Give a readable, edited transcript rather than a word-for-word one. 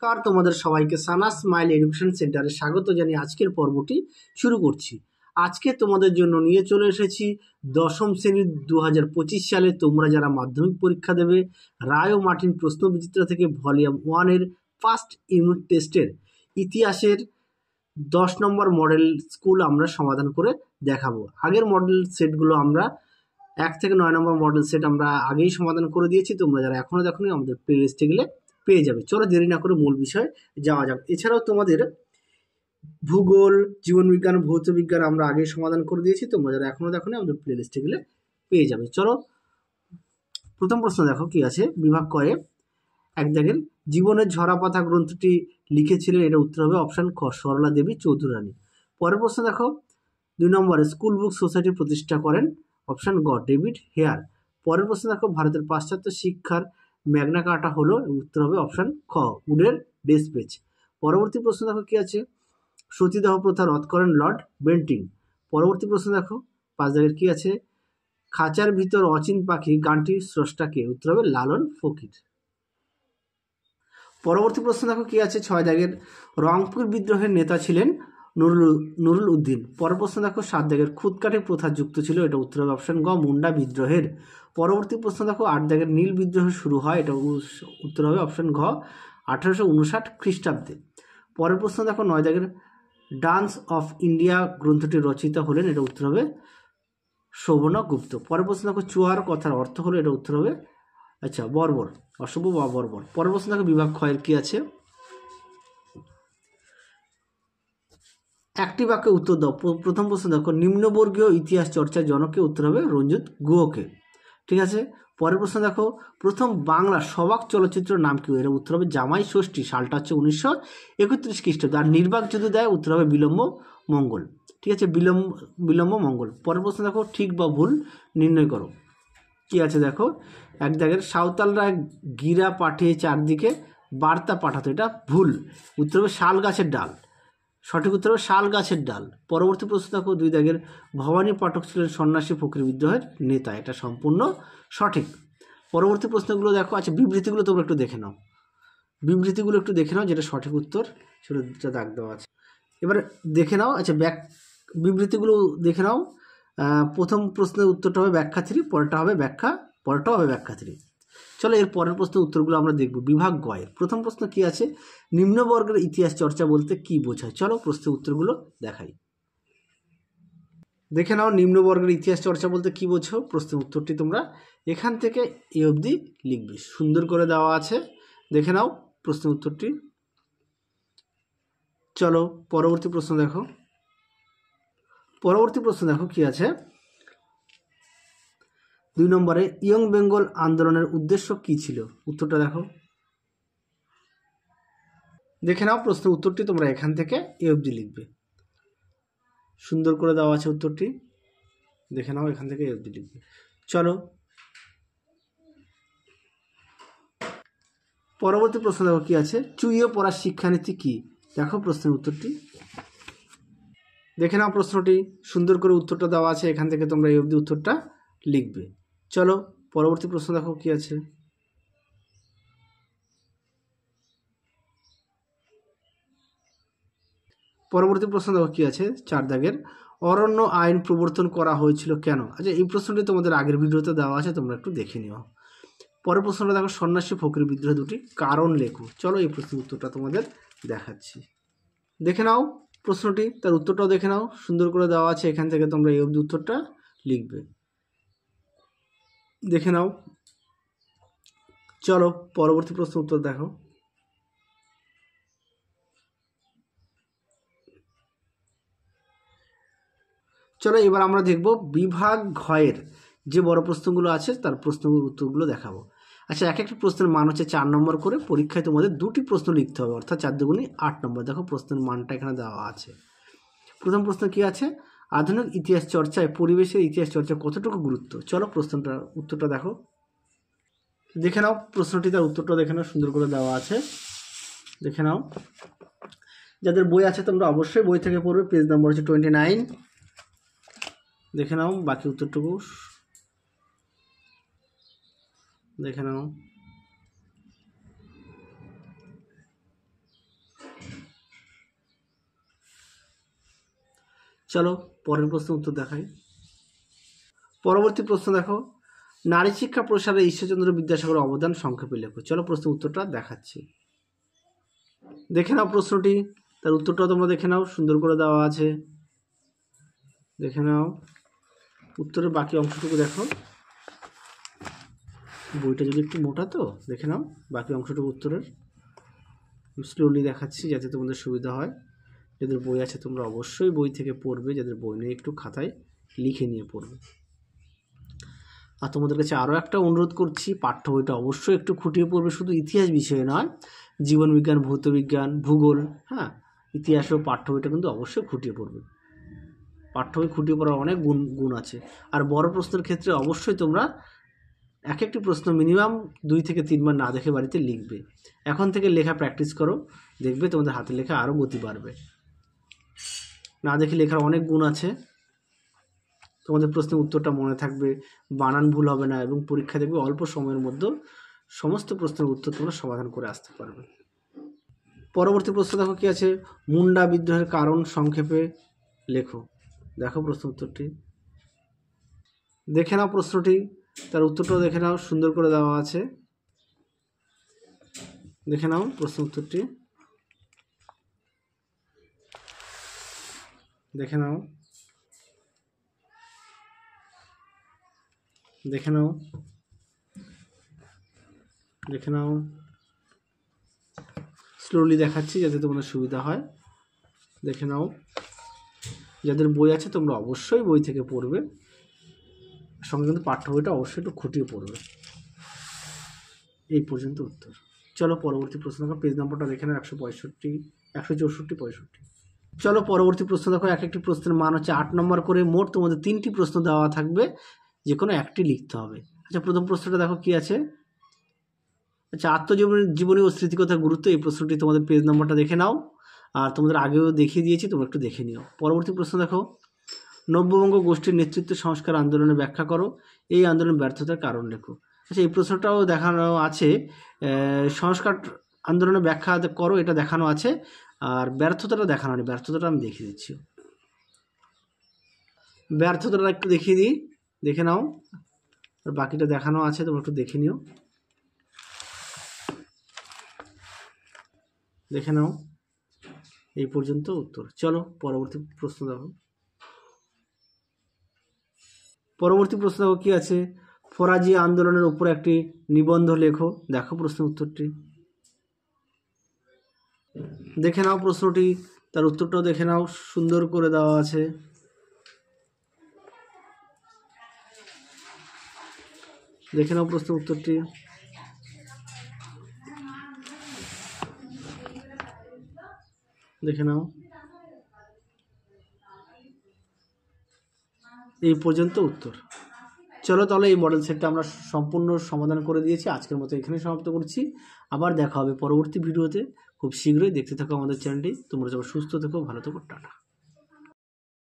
কার তোমাদের সবাইকে Sana's smile education সেন্টারে স্বাগত জানিয়ে আজকের পর্বটি শুরু করছি। আজকে তোমাদের জন্য নিয়ে চলে এসেছি দশম শ্রেণীর 2025 সালে তোমরা যারা মাধ্যমিক পরীক্ষা দেবে রায় ও মার্টিন প্রশ্ন বিচিত্রা থেকে ভলিউম 1-এর ফার্স্ট ইউনিট টেস্টের ইতিহাসের 10 নম্বর মডেল স্কুল আমরা সমাধান করে দেখাবো। আগের মডেল সেটগুলো আমরা 1 থেকে 9 নম্বর মডেল সেট আমরা আগেই সমাধান করে দিয়েছি। তোমরা যারা এখনও দেখোনি আমাদের প্লে লিস্টে গেলে পেয়ে যাবে। চলো দেরি না করে মূল বিষয়ে যাওয়া যাক। এছাড়াও তোমাদের ভূগোল, জীবনবিজ্ঞান, ভৌতবিজ্ঞান আমরা আগেই সমাধান করে দিয়েছি। তোমরা যারা এখনও দেখোনি আমাদের প্লে লিস্টে গেলে পেয়ে যাবে। চলো প্রথম প্রশ্ন দেখো কি আছে। বিভাগ কয়ে এক দাগের জীবনের ঝরাপাতা গ্রন্থটি লিখেছিলেন, এটা উত্তর হবে অপশান খ সরলা দেবী চৌধুরানী। পরের প্রশ্ন দেখো 2 নম্বরে স্কুল বুক সোসাইটি প্রতিষ্ঠা করেন, অপশান গ ডেভিড হেয়ার। পরের প্রশ্ন দেখো ভারতের পাশ্চাত্য শিক্ষার ম্যাগনা কার্টা হলো, উত্তর হবে অপশান খ উডের ডেসপেচ। পরবর্তী প্রশ্ন দেখো কি আছে। সতীদাহ প্রথা রদ করেন লর্ড বেন্টিং। পরবর্তী প্রশ্ন দেখো 5 দাগের কি আছে। খাঁচার ভিতর অচিন পাখি গানটির স্রষ্টাকে, উত্তর হবে লালন ফকির। পরবর্তী প্রশ্ন দেখো কি আছে। 6 দাগের রংপুর বিদ্রোহের নেতা ছিলেন নুরুল উদ্দিন। পরের প্রশ্ন দেখো 7 দাগের খুদকাঠি প্রথা যুক্ত ছিল, এটা উত্তর হবে অপশান গ মুন্ডা বিদ্রোহের। পরবর্তী প্রশ্ন দেখো 8 দাগের নীল বিদ্রোহ শুরু হয়, এটা উত্তর হবে অপশান ঘ 1859 খ্রিস্টাব্দে। পরের প্রশ্ন দেখো 9 দাগের ডান্স অফ ইন্ডিয়া গ্রন্থটি রচিত হলেন, এটা উত্তর হবে শোভনগুপ্ত। পরের প্রশ্ন দেখো চুয়ার কথার অর্থ হলো, এটা উত্তর হবে বর্বর, অশুভ বা বর্বর। পরের প্রশ্ন দেখো বিভাগ ক্ষয়ের কি আছে। একটি বাক্যে উত্তর দাও। প্রথম প্রশ্ন দেখো নিম্নবর্গীয় ইতিহাস চর্চার জনককে, উত্তর হবে রঞ্জিত গুহকে। ঠিক আছে। পরের প্রশ্ন দেখো প্রথম বাংলা সবাক চলচ্চিত্র নাম কি, এর উত্তর হবে জামাই ষষ্ঠী, সালটা হচ্ছে 1931 খ্রিস্টাব্দ। আর নির্বাক যদি দেয় উত্তর হবে বিলম্ব মঙ্গল। ঠিক আছে, বিলম্ব মঙ্গল। পরের প্রশ্ন দেখো ঠিক বা ভুল নির্ণয় করো। কি আছে দেখো। এক দাগের সাঁওতালরা গিরা পাঠিয়ে চারদিকে বার্তা পাঠাতো, এটা ভুল, উত্তর হবে শাল গাছের ডাল, সঠিক উত্তর হবে শাল গাছের ডাল। পরবর্তী প্রশ্ন দেখো 2 দাগের ভবানী পাঠক ছিলেন সন্ন্যাসী ফকির বিদ্রোহের নেতা, এটা সম্পূর্ণ সঠিক। পরবর্তী প্রশ্নগুলো দেখো। বিবৃতিগুলো তোমরা একটু দেখে নাও, যেটা সঠিক উত্তর সেটা দাগ দেওয়া আছে। এবার দেখে নাও। বিবৃতিগুলো দেখে নাও। প্রথম প্রশ্নের উত্তরটা হবে ব্যাখ্যা 3, পরেরটাও হবে ব্যাখ্যা 3। চলো এর পরের প্রশ্নের উত্তরগুলো আমরা দেখব। বিভাগ গয়ের প্রথম প্রশ্ন কি আছে। নিম্নবর্গের ইতিহাস চর্চা বলতে কি বোঝায়। চলো প্রশ্নের উত্তরগুলো দেখাই। দেখে নাও নিম্নবর্গের ইতিহাস চর্চা বলতে কি বোঝো। প্রশ্নের উত্তরটি তোমরা এখান থেকে এই অবধি লিখবে, সুন্দর করে দেওয়া আছে। দেখে নাও প্রশ্নের উত্তরটি। চলো পরবর্তী প্রশ্ন দেখো কি আছে। 2 নম্বরে ইয়ং বেঙ্গল আন্দোলনের উদ্দেশ্য কি ছিল, উত্তরটা দেখো। দেখে নাও প্রশ্নের উত্তরটি তোমরা এখান থেকে এই অবধি লিখবে, সুন্দর করে দেওয়া আছে উত্তরটি। দেখে নাও এখান থেকে এই অবধি লিখবে। চলো পরবর্তী প্রশ্ন দেখো কি আছে। চুইয়ে পড়ার শিক্ষানীতি কি, দেখো প্রশ্নের উত্তরটি। দেখে নাও প্রশ্নটি, সুন্দর করে উত্তরটা দেওয়া আছে, এখান থেকে তোমরা এই অবধি উত্তরটা লিখবে। চলো পরবর্তী প্রশ্ন দেখো কি আছে। পরবর্তী প্রশ্ন দেখো কি আছে। 4 দাগের অরণ্য আইন প্রবর্তন করা হয়েছিল কেন। এই প্রশ্নটি তোমাদের আগের ভিডিওতে দেওয়া আছে, তোমরা একটু দেখে নিও। পরের প্রশ্নটা দেখো সন্ন্যাসী ফকির বিদ্রোহ দুটি কারণ লেখো। চলো এই প্রশ্নের উত্তরটা তোমাদের দেখাচ্ছি। দেখে নাও প্রশ্নটি, তার উত্তরটাও দেখে নাও, সুন্দর করে দেওয়া আছে, এখান থেকে তোমরা এই অবধি উত্তরটা লিখবে। দেখে নাও। চলো পরবর্তী প্রশ্ন উত্তর দেখো। চলো এবার আমরা দেখব বিভাগ ঘয়ের যে বড় প্রশ্নগুলো আছে তার প্রশ্নগুলোর উত্তরগুলো দেখাবো। এক একটা প্রশ্নের মান হচ্ছে 4 নম্বর করে। পরীক্ষায় তোমাদের 2টি প্রশ্ন লিখতে হবে, অর্থাৎ 4 দুগুণে 8 নম্বর। দেখো প্রশ্নের মানটা এখানে দেওয়া আছে। প্রথম প্রশ্ন কি আছে। আধুনিক ইতিহাস চর্চায় পরিবেশের ইতিহাস চর্চা কতটুকু গুরুত্ব। চলো প্রশ্নটার উত্তরটা দেখো। দেখে নাও প্রশ্নটি, তার উত্তরটা দেখে নাও, সুন্দর করে দেওয়া আছে, দেখে নাও। যাদের বই আছে তোমরা অবশ্যই বই থেকে পড়বে, পেজ নম্বর হচ্ছে 29। দেখে নাও বাকি উত্তরটুকু দেখে নাও। চলো পরের প্রশ্নের উত্তর দেখাই। পরবর্তী প্রশ্ন দেখো, নারী শিক্ষা প্রসারে ঈশ্বরচন্দ্র বিদ্যাসাগরের অবদান সংক্ষেপে লেখো। চলো প্রশ্নের উত্তরটা দেখাচ্ছি, দেখে নাও প্রশ্নটি, তার উত্তরটাও তোমরা দেখে নাও, সুন্দর করে দেওয়া আছে, দেখে নাও। উত্তরের বাকি অংশটুকু দেখো, বইটা যদি একটু মোটা তো দেখে নাও বাকি অংশটুকু উত্তরের। স্লোলি দেখাচ্ছি যাতে তোমাদের সুবিধা হয়। যাদের বই আছে তোমরা অবশ্যই বই থেকে পড়বে, যাদের বই নেই একটু খাতায় লিখে নিয়ে পড়বে। আর তোমাদের কাছে আরও একটা অনুরোধ করছি, পাঠ্য বইটা অবশ্যই একটু খুঁটিয়ে পড়বে, শুধু ইতিহাস বিষয়ে নয়, জীবনবিজ্ঞান, ভৌতবিজ্ঞান, ভূগোল, হ্যাঁ, ইতিহাসও পাঠ্য বইটা কিন্তু অবশ্যই খুঁটিয়ে পড়বে। পাঠ্য বই খুঁটিয়ে পড়ার অনেক গুণ আছে। আর বড় প্রশ্নের ক্ষেত্রে অবশ্যই তোমরা এক একটি প্রশ্ন মিনিমাম 2 থেকে 3 বার না দেখে বাড়িতে লিখবে। এখন থেকে লেখা প্র্যাকটিস করো, দেখবে তোমাদের হাতে লেখা আরও গতি বাড়বে। না দেখে লেখার অনেক গুণ আছে, তোমাদের প্রশ্নের উত্তরটা মনে থাকবে, বানান ভুল হবে না, এবং পরীক্ষা দেখবে অল্প সময়ের মধ্যে সমস্ত প্রশ্নের উত্তর তোমরা সমাধান করে আসতে পারবে। পরবর্তী প্রশ্ন দেখো কি আছে, মুন্ডা বিদ্রোহের কারণ সংক্ষেপে লেখো। দেখো প্রশ্ন উত্তরটি, দেখে নাও প্রশ্নটি, তার উত্তরটাও দেখে নাও, সুন্দর করে দেওয়া আছে, দেখে নাও প্রশ্ন উত্তরটি, দেখে নাও, দেখে নাও, দেখে নাও। স্লোলি দেখাচ্ছি যাতে তোমাদের সুবিধা হয়, দেখে নাও। যাদের বই আছে তোমরা অবশ্যই বই থেকে পড়বে, সঙ্গে কিন্তু পাঠ্য বইটা অবশ্যই একটু খুঁটিয়ে পড়বে। এই পর্যন্ত উত্তর। চলো পরবর্তী প্রশ্ন দেখো, পেজ নম্বরটা দেখে নাও, 165, 164, 65। চলো পরবর্তী প্রশ্ন দেখো, এক একটি প্রশ্নের মান হচ্ছে 8 নম্বর করে, মোট তোমাদের 3টি প্রশ্ন দেওয়া থাকবে, যে কোনো একটি লিখতে হবে। আচ্ছা, প্রথম প্রশ্নটা দেখো কি আছে, আচ্ছা, জীবনী ও স্মৃতিকথার গুরুত্ব, এই প্রশ্নটি তোমাদের পেজ নম্বরটা দেখে নাও, আর তোমাদের আগেও দেখিয়ে দিয়েছি, তোমরা একটু দেখে নিও। পরবর্তী প্রশ্ন দেখো, নব্যবঙ্গ গোষ্ঠীর নেতৃত্ব সংস্কার আন্দোলনে ব্যাখ্যা করো, এই আন্দোলনের ব্যর্থতার কারণ লেখো। আচ্ছা, এই প্রশ্নটাও দেখানো আছে, সংস্কার আন্দোলনে ব্যাখ্যা করো এটা দেখানো আছে, আর ব্যর্থতাটা দেখানো নেই, ব্যর্থতাটা আমি দেখিয়ে দিচ্ছি। ব্যর্থতাটা একটু দেখিয়ে দিই, দেখে নাও, আর বাকিটা দেখানো আছে, তোমরা একটু দেখে নিও, দেখে নাও। এই পর্যন্ত উত্তর। চলো পরবর্তী প্রশ্ন দেখো, পরবর্তী প্রশ্ন দেখো কি আছে, ফরাজি আন্দোলনের উপর একটি নিবন্ধ লেখো। দেখো প্রশ্নের উত্তরটি, দেখে নাও প্রশ্নটি, তার উত্তরটাও দেখে নাও, সুন্দর করে দেওয়া আছে, দেখে নাও প্রশ্নের উত্তরটি, দেখে নাও। এই পর্যন্ত উত্তর। চলো তাহলে এই মডেল সেটটা আমরা সম্পূর্ণ সমাধান করে দিয়েছি, আজকের মতো এখানে সমাপ্ত করছি। আবার দেখা হবে পরবর্তী ভিডিওতে খুব শীঘ্রই। দেখতে থাকো আমাদের চ্যানেলটি। তোমরা সবাই সুস্থ থেকো, ভালো থেকো, টাটা।